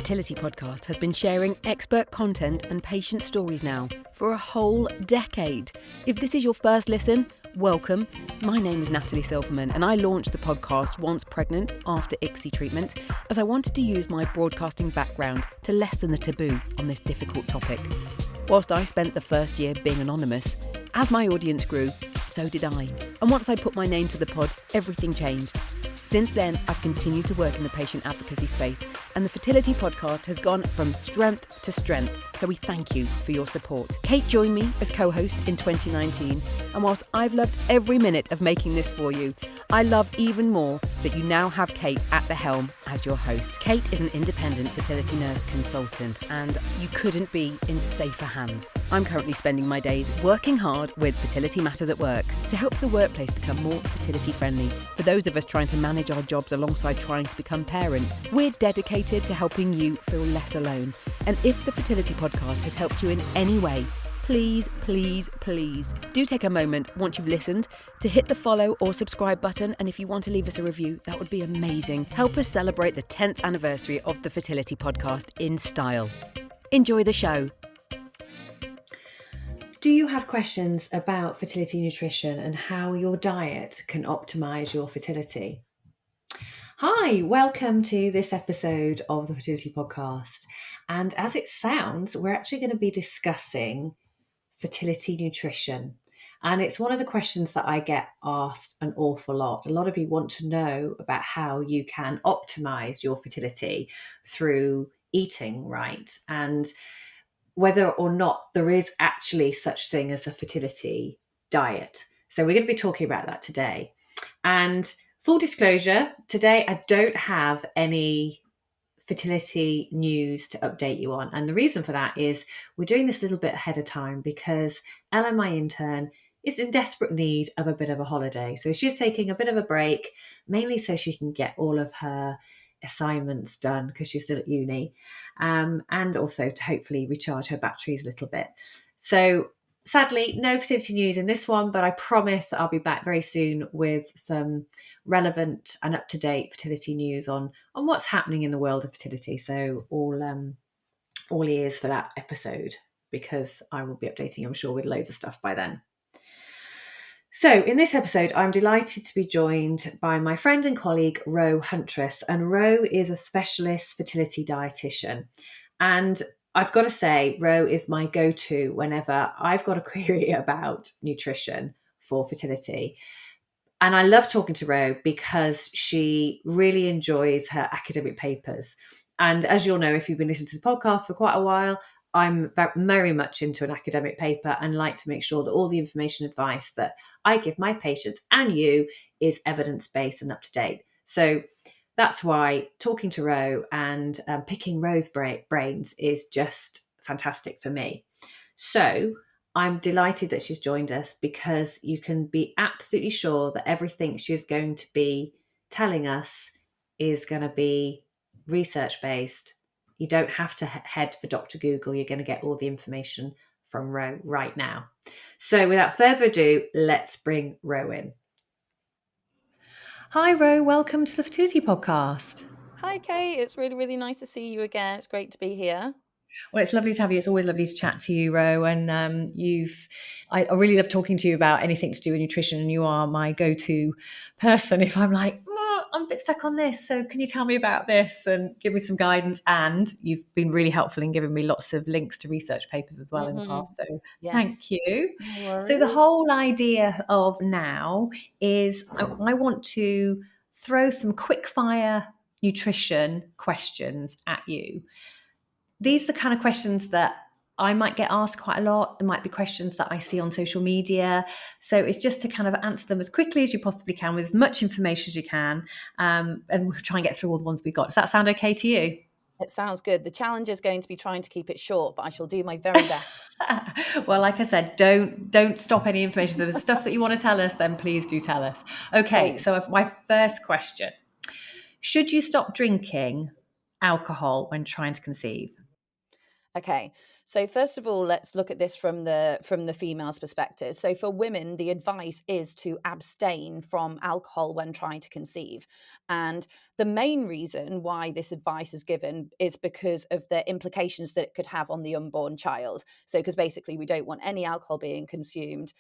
Fertility Podcast has been sharing expert content and patient stories now for a whole decade. If this is your first listen, welcome. My name is Natalie Silverman and I launched the podcast once pregnant after ICSI treatment as I wanted to use my broadcasting background to lessen the taboo on this difficult topic. Whilst I spent the first year being anonymous, as my audience grew, so did I. And once I put my name to the pod, everything changed. Since then, I've continued to work in the patient advocacy space, and the Fertility Podcast has gone from strength to strength, so we thank you for your support. Kate joined me as co-host in 2019, and whilst I've loved every minute of making this for you, I love even more that you now have Kate at the helm as your host. Kate is an independent fertility nurse consultant, and you couldn't be in safer hands. I'm currently spending my days working hard with Fertility Matters at Work to help the workplace become more fertility friendly. For those of us trying to manage our jobs alongside trying to become parents, we're dedicated to helping you feel less alone. And if the Fertility Podcast has helped you in any way, please do take a moment once you've listened to hit the follow or subscribe button, and if you want to leave us a review, that would be amazing. Help us celebrate the 10th anniversary of the Fertility Podcast in style. Enjoy the show. Do you have questions about fertility nutrition and how your diet can optimise your fertility? Hi, welcome to this episode of the Fertility Podcast. And as it sounds, we're actually going to be discussing fertility nutrition. And it's one of the questions that I get asked an awful lot. A lot of you want to know about how you can optimize your fertility through eating right, and whether or not there is actually such thing as a fertility diet. So we're going to be talking about that today. And full disclosure, today I don't have any fertility news to update you on. And the reason for that is we're doing this a little bit ahead of time because Ella, my intern, is in desperate need of a bit of a holiday. So she's taking a bit of a break, mainly so she can get all of her assignments done because she's still at uni, and also to hopefully recharge her batteries a little bit. So sadly, no fertility news in this one, but I promise I'll be back very soon with some relevant and up-to-date fertility news on what's happening in the world of fertility. So all ears for that episode, because I will be updating you, I'm sure, with loads of stuff by then. So in this episode, I'm delighted to be joined by my friend and colleague, Ro Huntress. And Ro is a specialist fertility dietitian. And I've got to say, Ro is my go-to whenever I've got a query about nutrition for fertility. And I love talking to Ro because she really enjoys her academic papers. And as you'll know, if you've been listening to the podcast for quite a while, I'm very much into an academic paper and like to make sure that all the information advice that I give my patients and you is evidence-based and up to date. So that's why talking to Ro and picking Ro's brains is just fantastic for me. So I'm delighted that she's joined us because you can be absolutely sure that everything she's going to be telling us is going to be research-based. You don't have to head for Dr. Google. You're going to get all the information from Ro right now. So without further ado, let's bring Ro in. Hi, Ro. Welcome to the Fertility Podcast. Hi, Kate. It's really, really nice to see you again. It's great to be here. Well, it's lovely to have you. It's always lovely to chat to you, Ro. And I really love talking to you about anything to do with nutrition. And you are my go-to person if I'm like, I'm a bit stuck on this. So can you tell me about this and give me some guidance? And you've been really helpful in giving me lots of links to research papers as well in the past. So yes. Thank you. No so the whole idea of now is I want to throw some quick fire nutrition questions at you. These are the kind of questions that I might get asked quite a lot. There might be questions that I see on social media. So it's just to kind of answer them as quickly as you possibly can with as much information as you can. And we'll try and get through all the ones we got. Does that sound okay to you? It sounds good. The challenge is going to be trying to keep it short, but I shall do my very best. Well, like I said, don't stop any information. So there's stuff that you want to tell us, then please do tell us. Okay, so my first question. Should you stop drinking alcohol when trying to conceive? Okay, so first of all, let's look at this from the female's perspective. So for women, the advice is to abstain from alcohol when trying to conceive. And The main reason why this advice is given is because of the implications that it could have on the unborn child. So, because basically we don't want any alcohol being consumed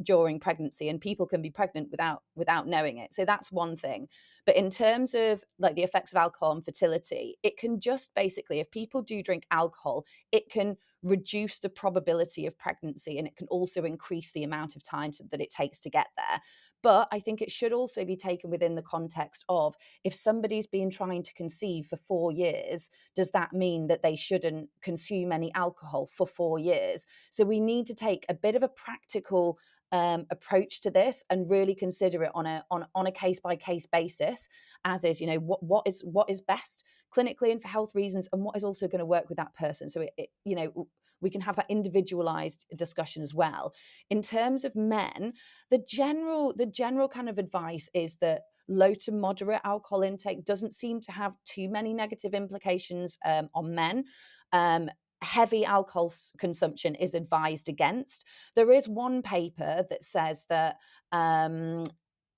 during pregnancy, and people can be pregnant without knowing it. So that's one thing. But in terms of like the effects of alcohol on fertility, it can just basically, if people do drink alcohol, it can reduce the probability of pregnancy, and it can also increase the amount of time that it takes to get there. But I think it should also be taken within the context of, if somebody's been trying to conceive for 4 years, does that mean that they shouldn't consume any alcohol for 4 years? So we need to take a bit of a practical approach to this and really consider it on a case by case basis, as is, what is best clinically and for health reasons, and what is also going to work with that person. So we can have that individualized discussion as well. In terms of men, the general kind of advice is that low to moderate alcohol intake doesn't seem to have too many negative implications on men. Heavy alcohol consumption is advised against. There is one paper that says that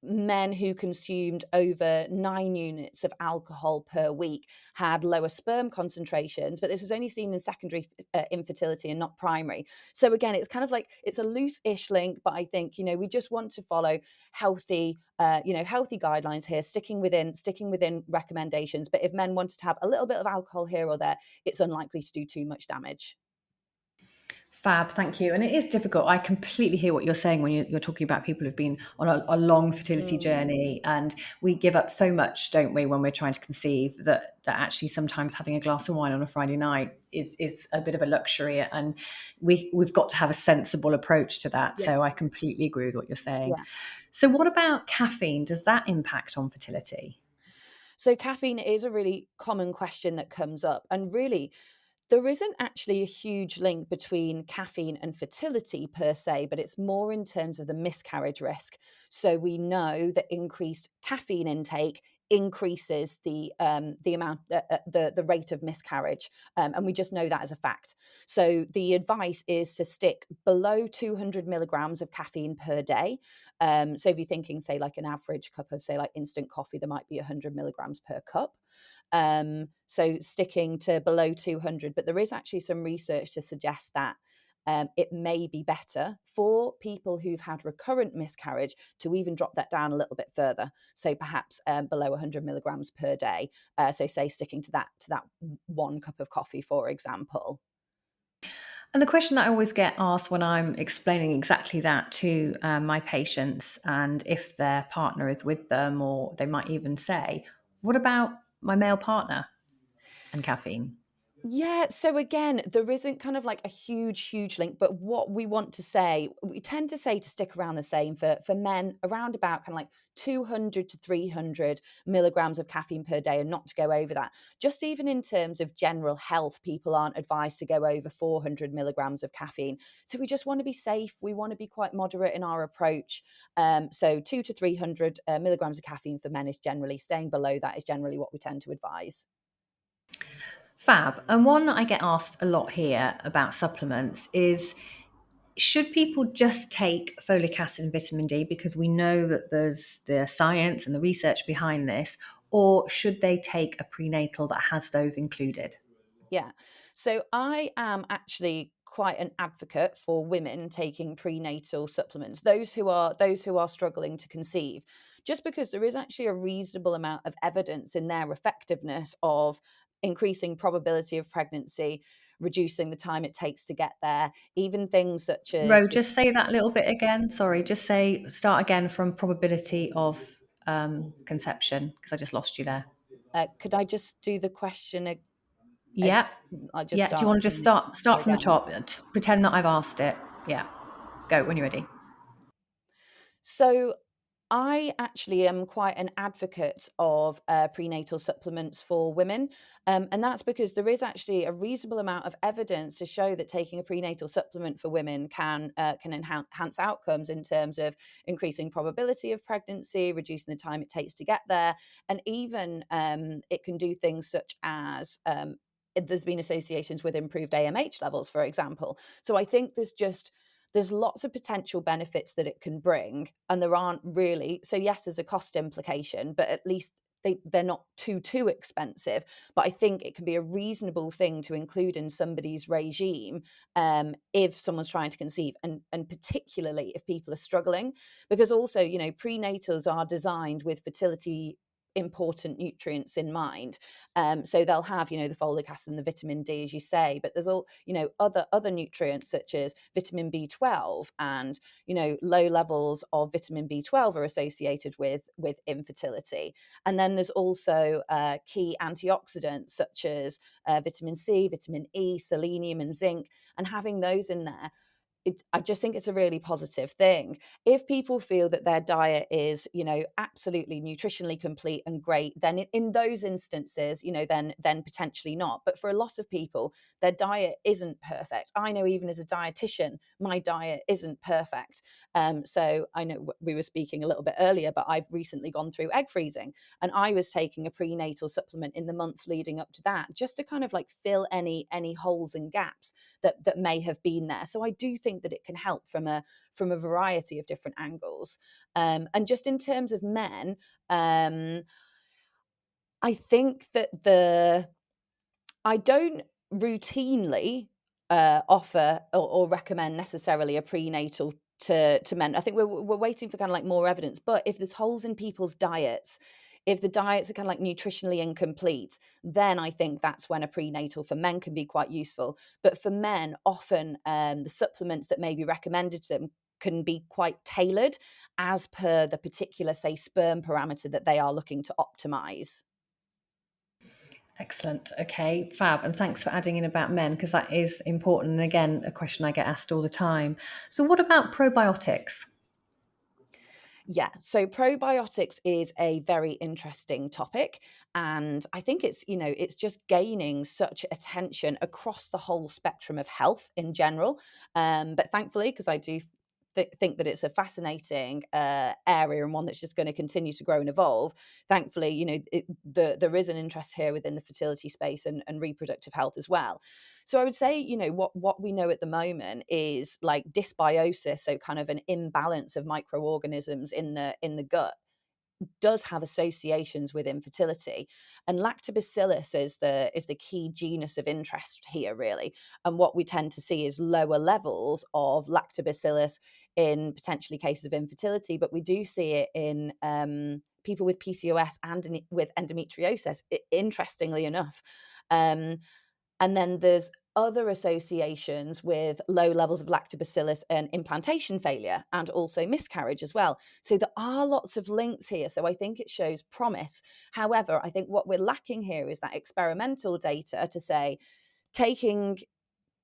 men who consumed over 9 units of alcohol per week had lower sperm concentrations, but this was only seen in secondary infertility and not primary. So again, it's kind of like, it's a loose-ish link, but I think, we just want to follow healthy guidelines here, sticking within recommendations. But if men wanted to have a little bit of alcohol here or there, it's unlikely to do too much damage. Fab, thank you. And it is difficult. I completely hear what you're saying when you're talking about people who've been on a long fertility journey, and we give up so much, don't we, when we're trying to conceive, that actually sometimes having a glass of wine on a Friday night is a bit of a luxury, and we've got to have a sensible approach to that. Yeah. So I completely agree with what you're saying. Yeah. So what about caffeine? Does that impact on fertility? So caffeine is a really common question that comes up, and really, there isn't actually a huge link between caffeine and fertility per se, but it's more in terms of the miscarriage risk. So we know that increased caffeine intake increases the amount, the rate of miscarriage, and we just know that as a fact. So the advice is to stick below 200 milligrams of caffeine per day. So if you're thinking, say, like an average cup of, say, like instant coffee, there might be 100 milligrams per cup. So sticking to below 200, but there is actually some research to suggest that it may be better for people who've had recurrent miscarriage to even drop that down a little bit further. So perhaps below 100 milligrams per day. So say sticking to that 1 cup of coffee, for example. And the question that I always get asked when I'm explaining exactly that to my patients, and if their partner is with them, or they might even say, what about my male partner and caffeine? Yeah, so again, there isn't kind of like a huge link, but what we want to say, we tend to say to stick around the same for men, around about kind of like 200 to 300 milligrams of caffeine per day, and not to go over that. Just even in terms of general health, people aren't advised to go over 400 milligrams of caffeine. So we just want to be safe. We want to be quite moderate in our approach. So 200 to 300 milligrams of caffeine for men is generally, staying below that is generally what we tend to advise. Fab. And one that I get asked a lot here about supplements is, should people just take folic acid and vitamin D because we know that there's the science and the research behind this, or should they take a prenatal that has those included? Yeah. So I am actually quite an advocate for women taking prenatal supplements, those who are struggling to conceive, just because there is actually a reasonable amount of evidence in their effectiveness of increasing probability of pregnancy, reducing the time it takes to get there, even things such as... Ro, just say that little bit again. Sorry, start again from probability of conception, because I just lost you there. Could I just do the question? Yeah. I'll just Yeah. start. Do you want to just start from the top? Just pretend that I've asked it. Yeah. Go when you're ready. So I actually am quite an advocate of prenatal supplements for women. And that's because there is actually a reasonable amount of evidence to show that taking a prenatal supplement for women can enhance outcomes in terms of increasing probability of pregnancy, reducing the time it takes to get there. And even it can do things such as there's been associations with improved AMH levels, for example. So I think there's lots of potential benefits that it can bring, and there aren't really. So yes, there's a cost implication, but at least they're not too expensive, but I think it can be a reasonable thing to include in somebody's regime if someone's trying to conceive, and particularly if people are struggling, because also, you know, prenatals are designed with fertility important nutrients in mind. So they'll have, you know, the folic acid and the vitamin D, as you say, but there's all, you know, other nutrients such as vitamin B12, and, you know, low levels of vitamin B12 are associated with infertility. And then there's also key antioxidants such as vitamin C, vitamin E, selenium and zinc, and having those in there, I just think it's a really positive thing. If people feel that their diet is, you know, absolutely nutritionally complete and great, then in those instances, you know, then potentially not. But for a lot of people, their diet isn't perfect. I know even as a dietitian, my diet isn't perfect. So I know we were speaking a little bit earlier, but I've recently gone through egg freezing, and I was taking a prenatal supplement in the months leading up to that, just to kind of like fill any holes and gaps that may have been there. So I do think that it can help from a variety of different angles. And just in terms of men, I think that I don't routinely offer or recommend necessarily a prenatal to men. I think we're waiting for kind of like more evidence. But if there's holes in people's diets, if the diets are kind of like nutritionally incomplete, then I think that's when a prenatal for men can be quite useful. But for men, often the supplements that may be recommended to them can be quite tailored as per the particular, say, sperm parameter that they are looking to optimize. Excellent. Okay, fab. And thanks for adding in about men, because that is important. And again, a question I get asked all the time. So what about probiotics? Yeah, so probiotics is a very interesting topic, and I think it's, you know, it's just gaining such attention across the whole spectrum of health in general. But thankfully, because I do think that it's a fascinating area, and one that's just going to continue to grow and evolve. Thankfully, you know, there is an interest here within the fertility space and reproductive health as well. So I would say, you know, what we know at the moment is like dysbiosis, so kind of an imbalance of microorganisms in the gut, does have associations with infertility, and lactobacillus is the key genus of interest here, really. And what we tend to see is lower levels of lactobacillus in potentially cases of infertility, but we do see it in people with PCOS and with endometriosis, interestingly enough. And then there's other associations with low levels of lactobacillus and implantation failure, and also miscarriage as well. So there are lots of links here. So I think it shows promise. However, I think what we're lacking here is that experimental data to say taking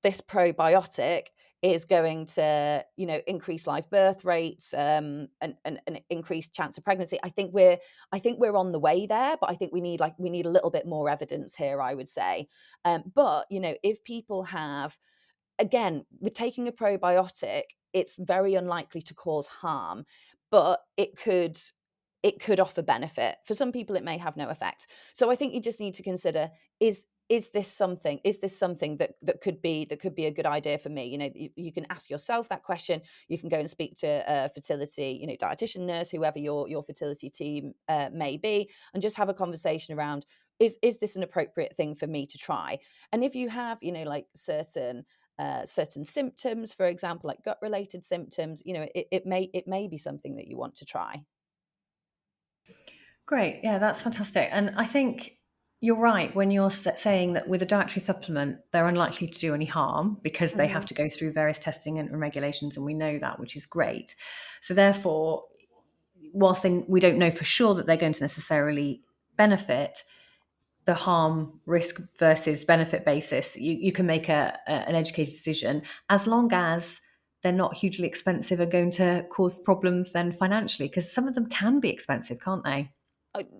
this probiotic is going to, you know, increase live birth rates, and increased chance of pregnancy. I think we're on the way there, but I think we need a little bit more evidence here, I would say. But you know, if people have, again, with taking a probiotic, it's very unlikely to cause harm, but it could offer benefit. For some people, it may have no effect. So I think you just need to consider, is this something that could be a good idea for me? You know, you can ask yourself that question. You can go and speak to a fertility, you know, dietitian, nurse, whoever your fertility team may be, and just have a conversation around, is this an appropriate thing for me to try? And if you have, you know, like certain symptoms, for example, like gut related symptoms, you know, it may be something that you want to try. Great. Yeah, that's fantastic. And I think you're right when you're saying that with a dietary supplement, they're unlikely to do any harm because they have to go through various testing and regulations, and we know that, which is great. So therefore, whilst we don't know for sure that they're going to necessarily benefit, the harm risk versus benefit basis, you can make an educated decision, as long as they're not hugely expensive and going to cause problems then financially, because some of them can be expensive, can't they?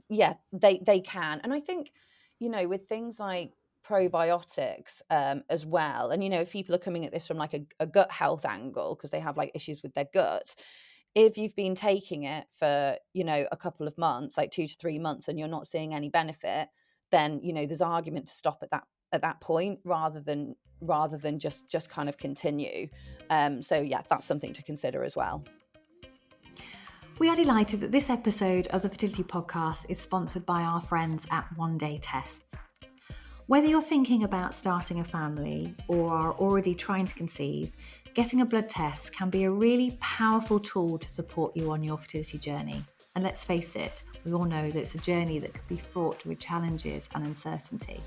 Yeah, they can. And I think, you know, with things like probiotics as well, and you know, if people are coming at this from like a gut health angle because they have like issues with their gut, if you've been taking it for, you know, a couple of months, like 2 to 3 months, and you're not seeing any benefit, then, you know, there's argument to stop at that point, rather than just kind of continue. So yeah, that's something to consider as well. We are delighted that this episode of the Fertility Podcast is sponsored by our friends at One Day Tests. Whether you're thinking about starting a family or are already trying to conceive, getting a blood test can be a really powerful tool to support you on your fertility journey. And let's face it, we all know that it's a journey that could be fraught with challenges and uncertainty.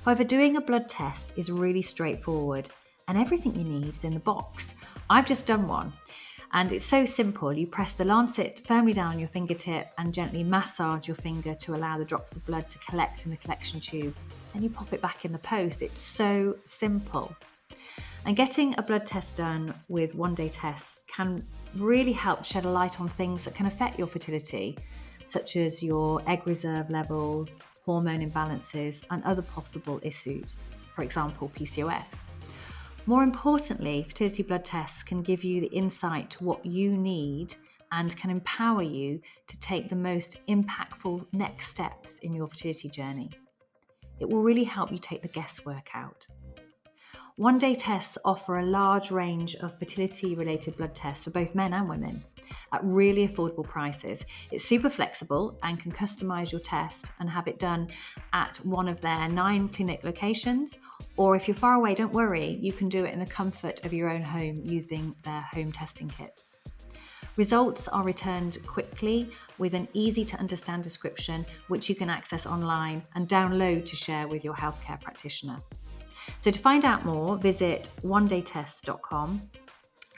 However, doing a blood test is really straightforward and everything you need is in the box. I've just done one. And it's so simple. You press the lancet firmly down on your fingertip and gently massage your finger to allow the drops of blood to collect in the collection tube. Then you pop it back in the post. It's so simple. And getting a blood test done with One Day Tests can really help shed a light on things that can affect your fertility, such as your egg reserve levels, hormone imbalances, and other possible issues, for example, PCOS. More importantly, fertility blood tests can give you the insight to what you need and can empower you to take the most impactful next steps in your fertility journey. It will really help you take the guesswork out. One Day Tests offer a large range of fertility-related blood tests for both men and women at really affordable prices. It's super flexible and can customise your test and have it done at one of their 9 clinic locations. Or if you're far away, don't worry, you can do it in the comfort of your own home using their home testing kits. Results are returned quickly with an easy to understand description, which you can access online and download to share with your healthcare practitioner. So to find out more, visit onedaytests.com,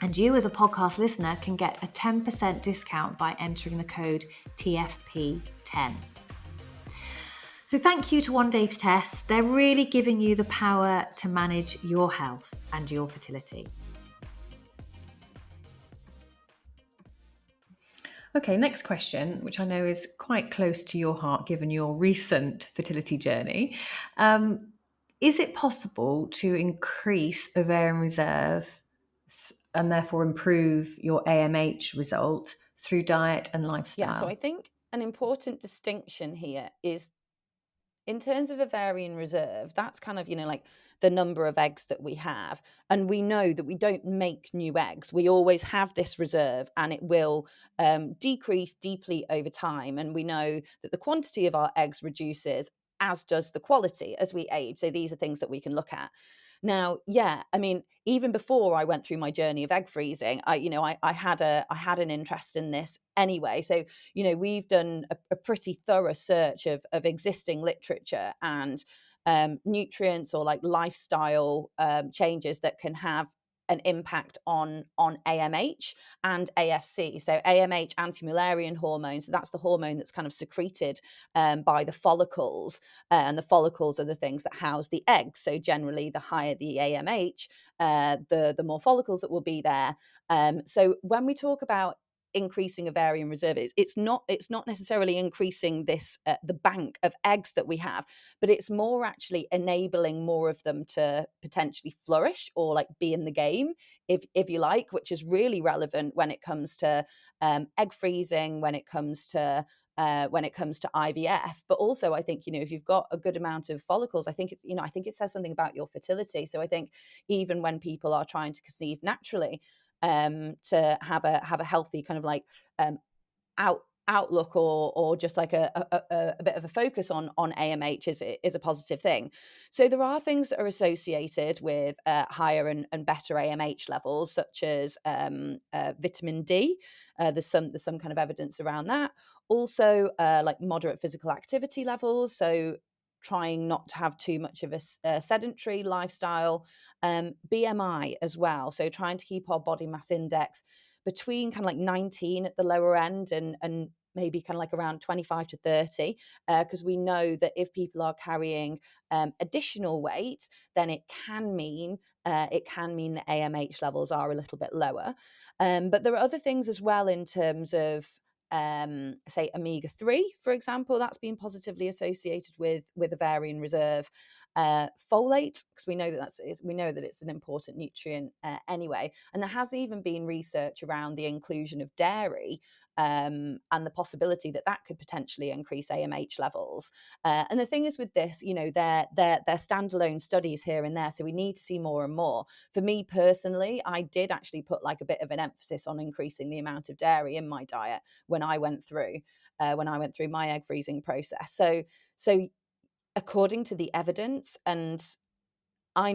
and you as a podcast listener can get a 10% discount by entering the code TFP10. So thank you to One Day Tests. They're really giving you the power to manage your health and your fertility. Okay, next question, which I know is quite close to your heart given your recent fertility journey. Is it possible to increase ovarian reserve and therefore improve your AMH result through diet and lifestyle? Yeah, so I think an important distinction here is in terms of ovarian reserve, that's kind of, like the number of eggs that we have. And we know that we don't make new eggs. We always have this reserve and it will decrease deeply over time. And we know that the quantity of our eggs reduces, as does the quality as we age. So these are things that we can look at. Now, yeah, I mean, even before I went through my journey of egg freezing, I had an interest in this anyway. So, we've done a pretty thorough search of existing literature and nutrients or like lifestyle changes that can have an impact on AMH and AFC. So AMH, anti-Mullerian hormone. So that's the hormone that's kind of secreted by the follicles, and the follicles are the things that house the eggs. So generally, the higher the AMH, the more follicles that will be there. So when we talk about increasing ovarian reserve, it's not necessarily increasing this the bank of eggs that we have, but it's more actually enabling more of them to potentially flourish or like be in the game, if you like, which is really relevant when it comes to egg freezing, when it comes to IVF. But also I think, if you've got a good amount of follicles, I think it says something about your fertility. So I think even when people are trying to conceive naturally, to have a healthy kind of like outlook or just like a bit of a focus on AMH is a positive thing. So there are things that are associated with higher and better AMH levels, such as vitamin D. There's some kind of evidence around that. Also, like moderate physical activity levels. So trying not to have too much of a sedentary lifestyle, BMI as well. So trying to keep our body mass index between kind of like 19 at the lower end and maybe kind of like around 25 to 30, because we know that if people are carrying additional weight, then it can mean that AMH levels are a little bit lower. But there are other things as well in terms of say omega-3, for example, that's been positively associated with ovarian reserve. Folate, because we know that it's an important nutrient anyway, and there has even been research around the inclusion of dairy and the possibility that that could potentially increase AMH levels. And the thing is with this, they're standalone studies here and there, so we need to see more and more. For me personally, I did actually put like a bit of an emphasis on increasing the amount of dairy in my diet when I went through my egg freezing process. So according to the evidence, and I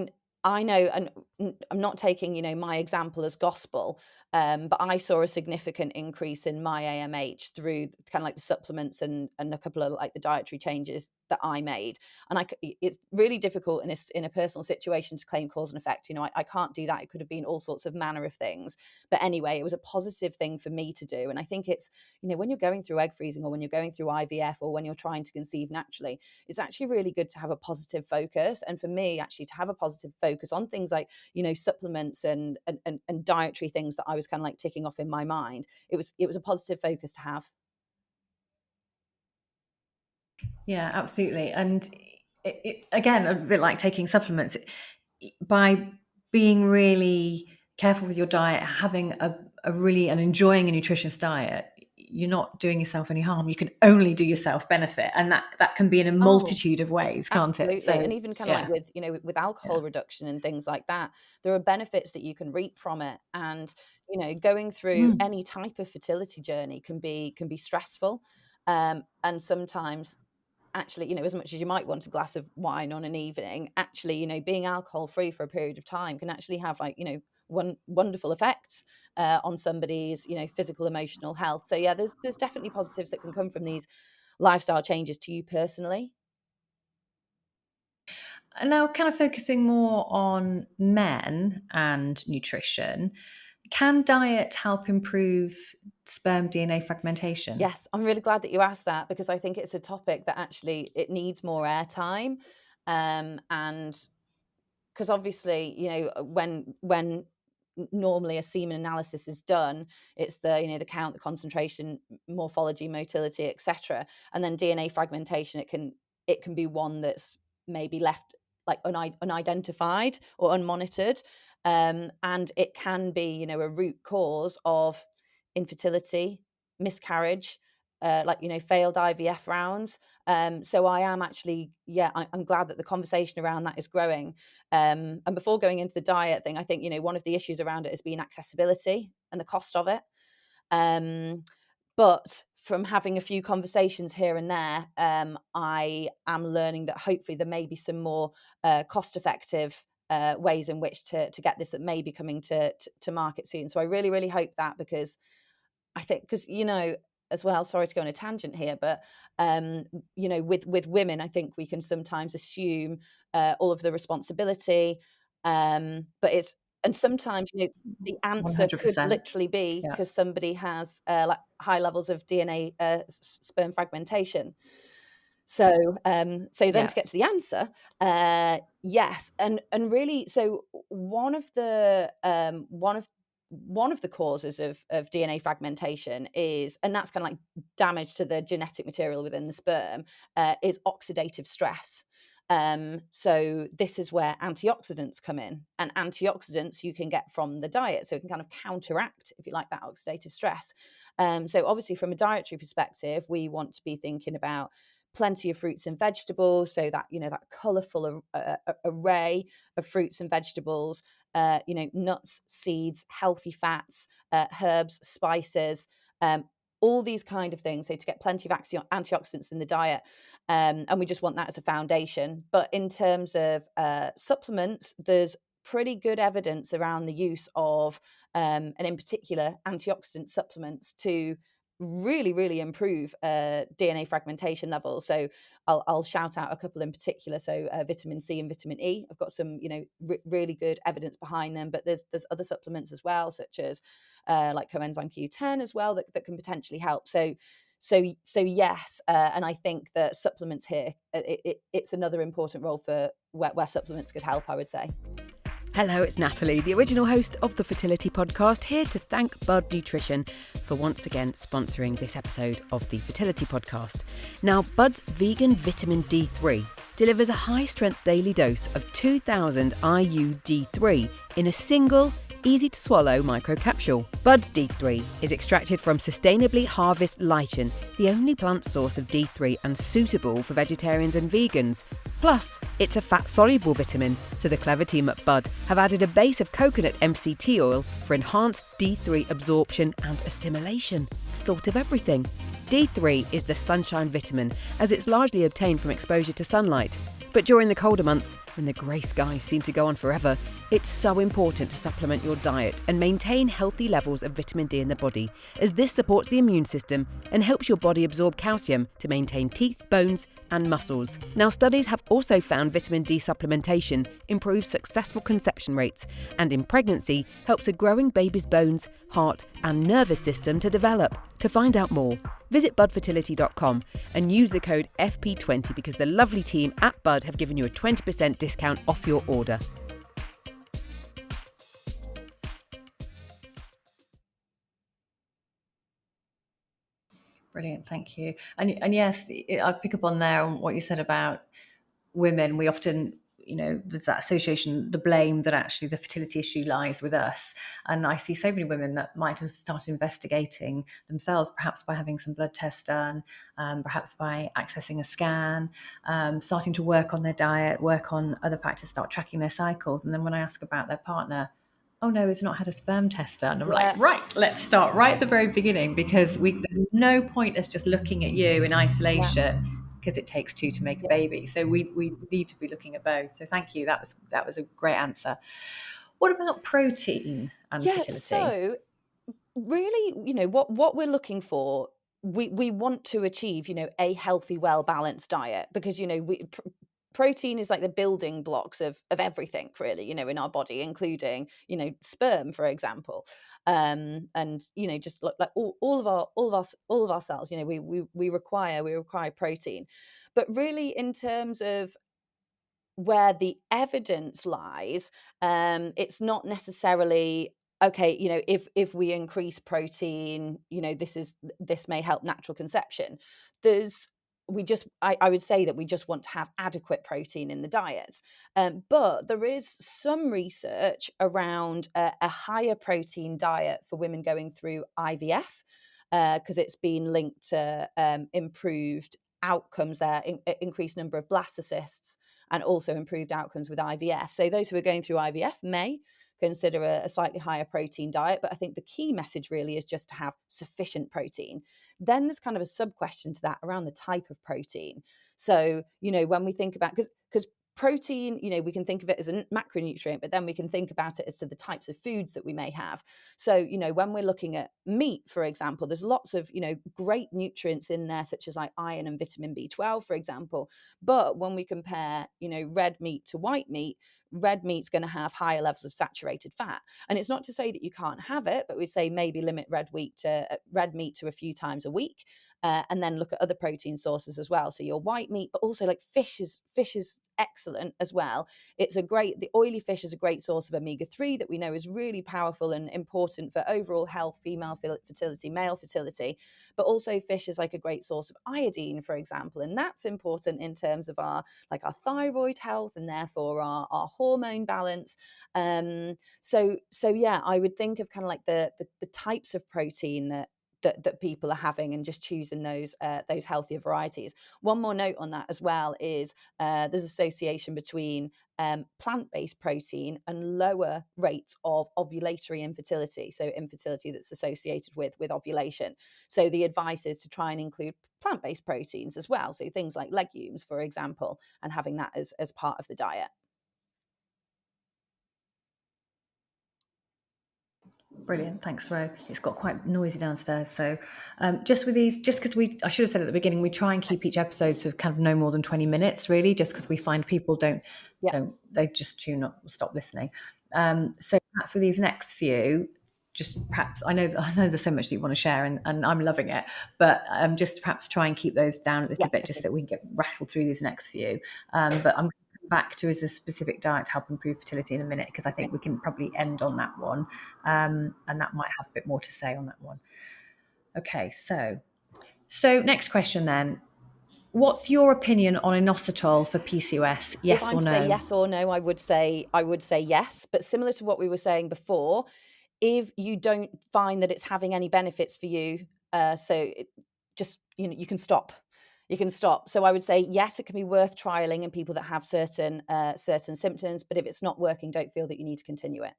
know, and I'm not taking, my example as gospel, but I saw a significant increase in my AMH through kind of like the supplements and a couple of like the dietary changes that I made. And it's really difficult in a personal situation to claim cause and effect. I can't do that. It could have been all sorts of manner of things. But anyway, it was a positive thing for me to do. And I think it's, when you're going through egg freezing, or when you're going through IVF, or when you're trying to conceive naturally, it's actually really good to have a positive focus. And for me, actually, to have a positive focus on things like, supplements and dietary things that I was kind of like ticking off in my mind, it was a positive focus to have. Yeah, absolutely. And again, a bit like taking supplements, by being really careful with your diet, having and enjoying a nutritious diet, you're not doing yourself any harm. You can only do yourself benefit, and that can be in a multitude of ways, can't absolutely. it? So, and even kind of like with alcohol reduction and things like that, there are benefits that you can reap from it. And going through any type of fertility journey can be stressful, and sometimes, actually, as much as you might want a glass of wine on an evening, actually, being alcohol free for a period of time can actually have like, wonderful effects on somebody's, physical, emotional health. So yeah, there's definitely positives that can come from these lifestyle changes to you personally. And now, kind of focusing more on men and nutrition, can diet help improve sperm DNA fragmentation? Yes, I'm really glad that you asked that, because I think it's a topic that actually it needs more airtime. And because obviously, when normally a semen analysis is done, it's the the count, the concentration, morphology, motility, etc. And then DNA fragmentation, it can be one that's maybe left like unidentified or unmonitored, and it can be a root cause of infertility, miscarriage, failed IVF rounds. So I am actually, I'm glad that the conversation around that is growing. And before going into the diet thing, I think, one of the issues around it has been accessibility and the cost of it. But from having a few conversations here and there, I am learning that hopefully there may be some more cost-effective ways in which to get this that may be coming to market soon. So I really, really hope that, because I think, because, as well, sorry to go on a tangent here, but, with women, I think we can sometimes assume all of the responsibility, but and sometimes, the answer 100%. could literally be because somebody has like high levels of DNA sperm fragmentation. So then to get to the answer, yes, and really, so one of the causes of DNA fragmentation is, and that's kind of like damage to the genetic material within the sperm, is oxidative stress. So this is where antioxidants come in, and antioxidants you can get from the diet, so it can kind of counteract, if you like, that oxidative stress. So obviously, from a dietary perspective, we want to be thinking about plenty of fruits and vegetables, so that that colourful array of fruits and vegetables, nuts, seeds, healthy fats, herbs, spices, all these kind of things. So to get plenty of antioxidants in the diet, and we just want that as a foundation. But in terms of supplements, there's pretty good evidence around the use of, and in particular, antioxidant supplements to really, really improve DNA fragmentation levels. So I'll shout out a couple in particular. So vitamin C and vitamin E, I've got some really good evidence behind them, but there's other supplements as well, such as like coenzyme Q10 as well, that can potentially help. So yes, and I think that supplements here, it's another important role for where supplements could help, I would say. Hello, it's Natalie, the original host of the Fertility Podcast, here to thank Bud Nutrition for once again sponsoring this episode of the Fertility Podcast. Now, Bud's vegan vitamin D3 delivers a high-strength daily dose of 2,000 IU D3 in a single, easy to swallow microcapsule. Bud's D3 is extracted from sustainably harvested lichen, the only plant source of D3 and suitable for vegetarians and vegans. Plus, it's a fat-soluble vitamin, so the clever team at Bud have added a base of coconut MCT oil for enhanced D3 absorption and assimilation. Thought of everything. D3 is the sunshine vitamin, as it's largely obtained from exposure to sunlight. But during the colder months, when the grey skies seem to go on forever, it's so important to supplement your diet and maintain healthy levels of vitamin D in the body, as this supports the immune system and helps your body absorb calcium to maintain teeth, bones and muscles. Now, studies have also found vitamin D supplementation improves successful conception rates and in pregnancy helps a growing baby's bones, heart and nervous system to develop. To find out more, visit budfertility.com and use the code FP20 because the lovely team at Bud have given you a 20% discount off your order. Brilliant, thank you. And yes, I pick up on there on what you said about women. We often, there's that association, the blame that actually the fertility issue lies with us. And I see so many women that might have started investigating themselves, perhaps by having some blood tests done, perhaps by accessing a scan, starting to work on their diet, work on other factors, start tracking their cycles. And then when I ask about their partner, oh no, he's not had a sperm test done. I'm like, right, let's start right at the very beginning, because there's no point us just looking at you in isolation, because it takes two to make a baby. So we need to be looking at both. So thank you. That was a great answer. What about protein and fertility? So really, what we're looking for, we want to achieve, a healthy, well-balanced diet, because, protein is like the building blocks of everything, really, in our body, including, sperm, for example, and just like all of our cells, we require protein. But really, in terms of where the evidence lies, it's not necessarily okay. If we increase protein, this may help natural conception. I would say that we just want to have adequate protein in the diet. But there is some research around a higher protein diet for women going through IVF, because it's been linked to improved outcomes there, increased number of blastocysts, and also improved outcomes with IVF. So those who are going through IVF may consider a slightly higher protein diet, but I think the key message really is just to have sufficient protein. Then there's kind of a sub question to that around the type of protein. So, when we think about, because protein, we can think of it as a macronutrient, but then we can think about it as to the types of foods that we may have. So, when we're looking at meat, for example, there's lots of, great nutrients in there, such as like iron and vitamin B12, for example. But when we compare, red meat to white meat, red meat's going to have higher levels of saturated fat. And it's not to say that you can't have it, but we'd say maybe limit red meat to a few times a week. And then look at other protein sources as well. So your white meat, but also like fish is excellent as well. The oily fish is a great source of omega-3 that we know is really powerful and important for overall health, female fertility, male fertility. But also fish is like a great source of iodine, for example. And that's important in terms of our thyroid health and therefore our hormone balance. So yeah, I would think of kind of like the types of protein that people are having and just choosing those healthier varieties. One more note on that as well is there's association between plant-based protein and lower rates of ovulatory infertility. So infertility that's associated with ovulation. So the advice is to try and include plant-based proteins as well. So things like legumes, for example, and having that as part of the diet. Brilliant, thanks, Ro. It's got quite noisy downstairs. So just because I should have said at the beginning, we try and keep each episode to kind of no more than 20 minutes, really, just because we find people they just tune up, stop listening. So perhaps with these next few, just perhaps, I know there's so much that you want to share and I'm loving it, but just perhaps try and keep those down a little bit, just so we can get rattled through these next few. But I'm back to is a specific diet to help improve fertility in a minute, because I think we can probably end on that one, and that might have a bit more to say on that one. Okay, so next question then. what's your opinion on inositol for PCOS? Yes if I'm or to say no? yes or no, I would say yes. But similar to what we were saying before, if you don't find that it's having any benefits for you, just you can stop. You can stop. So I would say yes, it can be worth trialing in people that have certain symptoms. But if it's not working, don't feel that you need to continue it.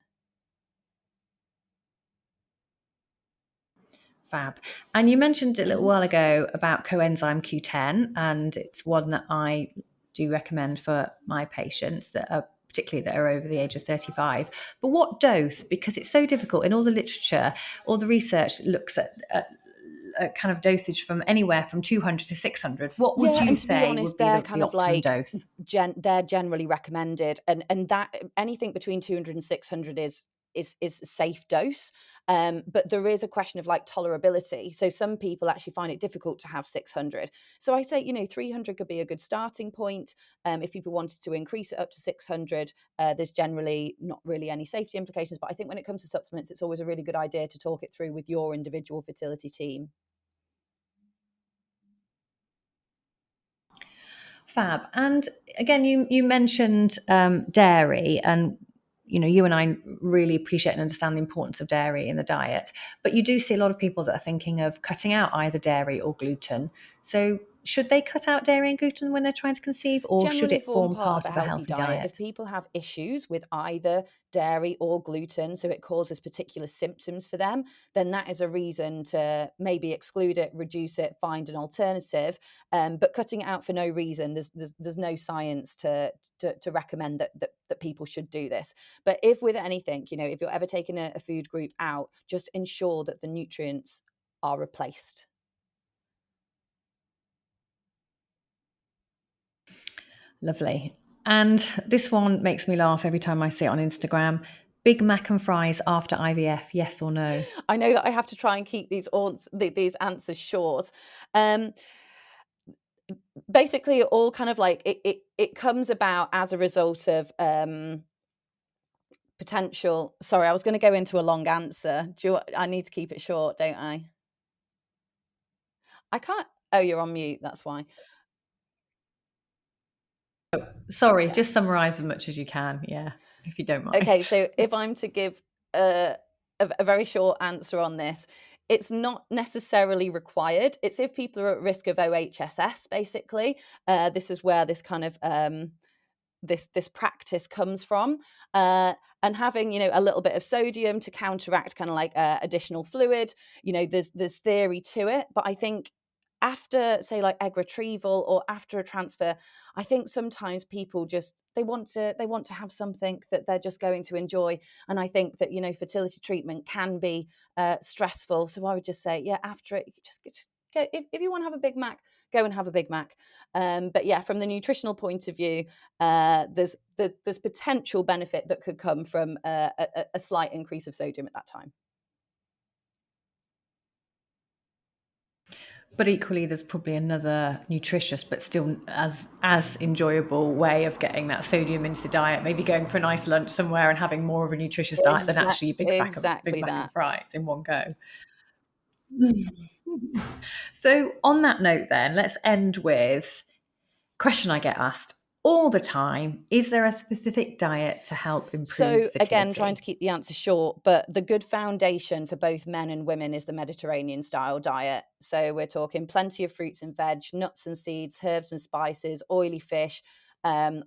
Fab. And you mentioned a little while ago about coenzyme Q10, and it's one that I do recommend for my patients that are particularly that are over the age of 35. But what dose? Because it's so difficult in all the literature, all the research looks at a kind of dosage from anywhere from 200 to 600. What would you and to be say honest, would be they're the kind of optimum like dose? they're generally recommended, and that anything between 200 and 600 is a safe dose. But there is a question of like tolerability. So some people actually find it difficult to have 600. So I say 300 could be a good starting point. If people wanted to increase it up to 600, there's generally not really any safety implications. But I think when it comes to supplements, it's always a really good idea to talk it through with your individual fertility team. Fab. And again, you mentioned dairy, and you and I really appreciate and understand the importance of dairy in the diet. But you do see a lot of people that are thinking of cutting out either dairy or gluten. So should they cut out dairy and gluten when they're trying to conceive, or should Generally it form form part part of a of a healthy healthy diet. If diet? people have issues with either dairy or gluten, so it causes particular symptoms for them, then that is a reason to maybe exclude it, reduce it, find an alternative. But cutting it out for no reason, there's no science to recommend that people should do this. But if with anything, if you're ever taking a food group out, just ensure that the nutrients are replaced. Lovely. And this one makes me laugh every time I see it on Instagram. Big Mac and fries after IVF, yes or no? I know that I have to try and keep these answers short. Basically, it all kind of like it comes about as a result of potential. Sorry, I was going to go into a long answer. I need to keep it short, don't I? I can't. Oh, you're on mute. That's why. Sorry, Yeah. just summarize as much as you can, yeah, if you don't mind. Okay, so if I'm to give a very short answer on this, it's not necessarily required. It's if people are at risk of OHSS, basically. This is where this kind of this practice comes from, and having a little bit of sodium to counteract kind of like additional fluid. There's theory to it, but I think after say like egg retrieval or after a transfer, I think sometimes people just they want to have something that they're just going to enjoy, and I think that fertility treatment can be stressful. So I would just say after it, you just go. If you want to have a Big Mac, go and have a Big Mac. But yeah, from the nutritional point of view, there's potential benefit that could come from a slight increase of sodium at that time. But equally, there's probably another nutritious but still as enjoyable way of getting that sodium into the diet. Maybe going for a nice lunch somewhere and having more of a nutritious diet than actually a big Mac and fries in one go. So on that note then, let's end with a question I get asked all the time. Is there a specific diet to help improve fertility? Again, trying to keep the answer short, but the good foundation for both men and women is the Mediterranean style diet. So we're talking plenty of fruits and veg, nuts and seeds, herbs and spices, oily fish,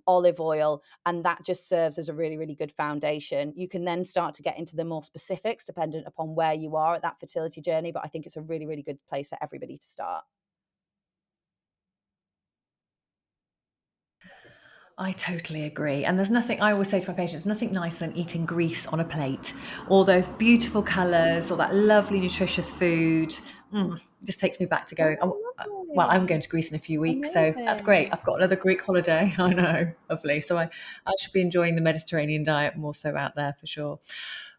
olive oil, and that just serves as a really, really good foundation. You can then start to get into the more specifics dependent upon where you are at that fertility journey, but I think it's a really, really good place for everybody to start. I totally agree. And there's nothing, I always say to my patients, nothing nicer than eating grease on a plate. All those beautiful colours, all that lovely nutritious food. Just takes me back to going, well, I'm going to Greece in a few weeks. So that's great. I've got another Greek holiday. I know, lovely. So I should be enjoying the Mediterranean diet more so out there for sure.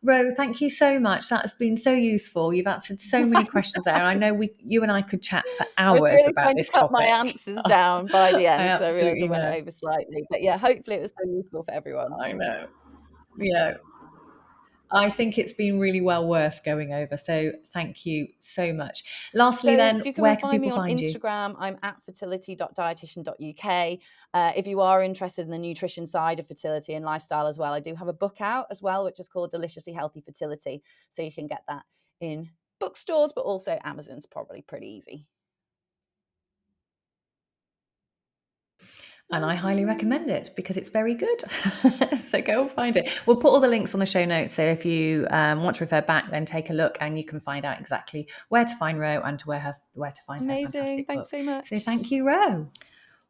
Ro, thank you so much. That has been so useful. You've answered so many questions there. I know you and I could chat for hours really about this topic. I was trying to cut my answers down by the end. I realised I went over slightly. But yeah, hopefully it was so useful for everyone. I know. Yeah. I think it's been really well worth going over. So thank you so much. Lastly, So then, you can where can find me people on find you? Instagram. I'm at fertility.dietician.uk. If you are interested in the nutrition side of fertility and lifestyle as well, I do have a book out as well, which is called Deliciously Healthy Fertility. So you can get that in bookstores, but also Amazon's probably pretty easy. And I highly recommend it because it's very good. So go and find it. We'll put all the links on the show notes. So if you want to refer back, then take a look and you can find out exactly where to find Ro and where to find her fantastic Thanks book. so much. So thank you, Ro.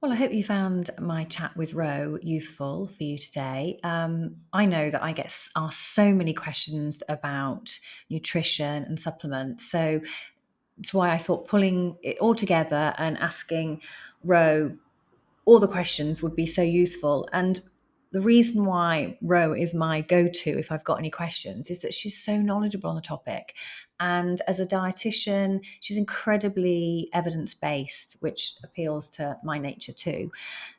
Well, I hope you found my chat with Ro useful for you today. I know that I get asked so many questions about nutrition and supplements. So that's why I thought pulling it all together and asking Ro all the questions would be so useful. And the reason why Ro is my go-to if I've got any questions is that she's so knowledgeable on the topic. And as a dietitian, she's incredibly evidence-based, which appeals to my nature too.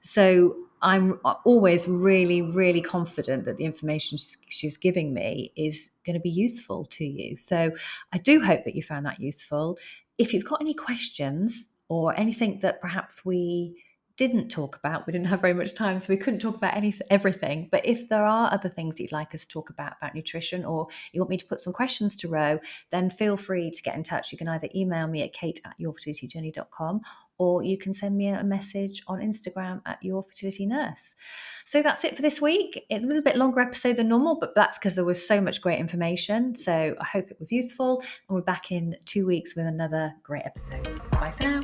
So I'm always really, really confident that the information she's giving me is going to be useful to you. So I do hope that you found that useful. If you've got any questions or anything that perhaps we didn't talk about, we didn't have very much time, so we couldn't talk about everything, but if there are other things you'd like us to talk about nutrition, or you want me to put some questions to Ro, then feel free to get in touch. You can either email me at kate@yourfertilityjourney.com, or you can send me a message on Instagram at yourfertilitynurse. So that's it for this week. It was a bit longer episode than normal, but that's because there was so much great information. So I hope it was useful, and we're back in 2 weeks with another great episode. Bye for now.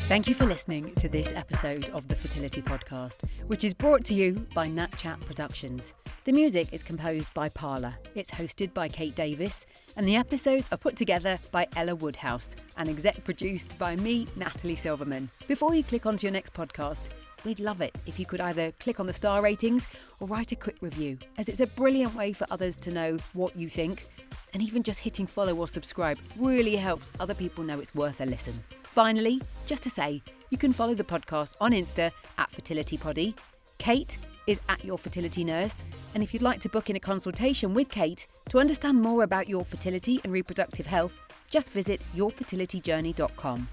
Thank you for listening to this episode of the Fertility Podcast, which is brought to you by Nat Chat Productions. The music is composed by Parla. It's hosted by Kate Davis, and the episodes are put together by Ella Woodhouse and exec produced by me, Natalie Silverman. Before you click onto your next podcast, we'd love it if you could either click on the star ratings or write a quick review, as it's a brilliant way for others to know what you think. And even just hitting follow or subscribe really helps other people know it's worth a listen. Finally, just to say, you can follow the podcast on Insta at FertilityPoddy. Kate is at Your Fertility Nurse. And if you'd like to book in a consultation with Kate to understand more about your fertility and reproductive health, just visit yourfertilityjourney.com.